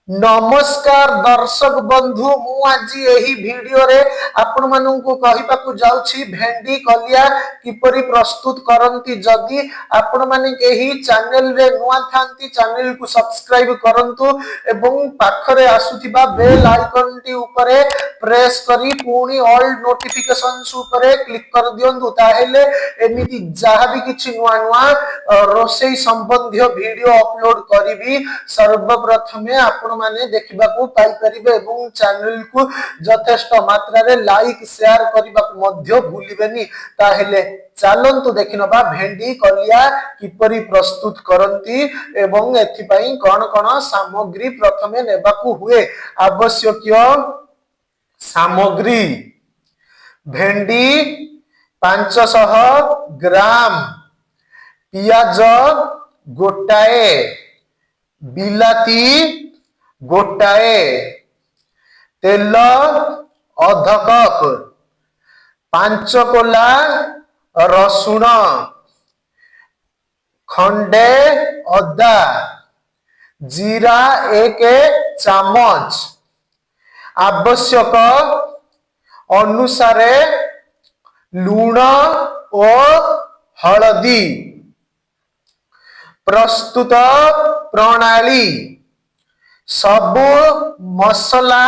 नमस्कार दर्शक बंधु मु आज यही वीडियो रे आपण मानू कहिबाकू जाउछि भेंडी कलिया किपरि प्रस्तुत करंती। जदि आपण माने एही चैनल रे नुआ थांती चैनल को सब्सक्राइब करंतु एवं पाखरे आसुथिबा बेल आइकन टी ऊपरे प्रेस करी पुणी ऑल नोटिफिकेशंस ऊपरे क्लिक कर दियंतु। ताहेले एमिति जहा भी किछि नुआ नुआ रोसई संबंधी वीडियो अपलोड करिवि सर्वप्रथमे आपण माने देखिबा को पाई परिबे एवं चैनल को यथेष्ट मात्रा रे लाइक शेयर करबा को मध्य भूलिबेनी। ताहेले चलंतु देखिनबा भेंडी कलिया किपरि प्रस्तुत करंती एवं एथि पई कोन कोन सामग्री प्रथमे नेबाकू हुए। आवश्यक सामग्री भेंडी 500 ग्राम, पियाज गोटाए, बिलाती गोटाए, तेल अध कप, 5 कोला रसुण, खंडे अदा, जीरा 1 चामच, आवश्यक अनुसारे लूण और हलदी। प्रस्तुत प्रणाली सबु मसला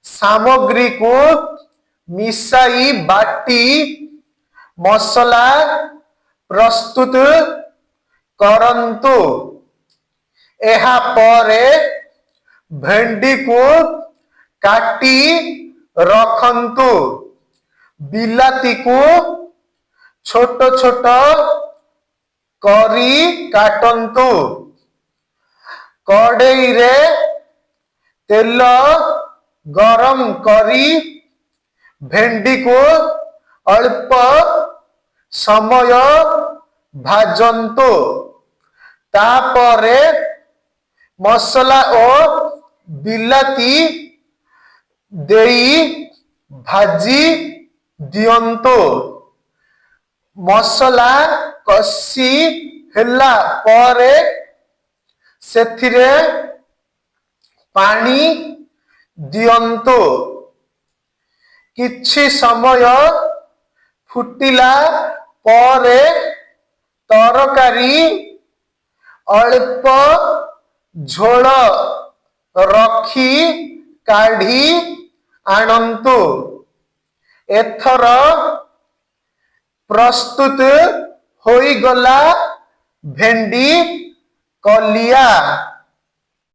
सामग्री को मिसाई बाटी मसला प्रस्तुत करंतु। एहा परे भेंडी को काटी रखंतु। बिलाती को छोट छोट करी काटंतु। कड़ाई रे तेल गरम करी भेंडी को अल्प समय भाजंतु। तापरे मसला और बिलाती देई भाजी दियंतु। मसला कसी हेला परे सेथिरे पानी दियंतु। किछि समय फुटिला परे तरकारी अल्प झोल रखी काढ़ी आणंतु। एथर प्रस्तुत होई गला भेंडी कलिया।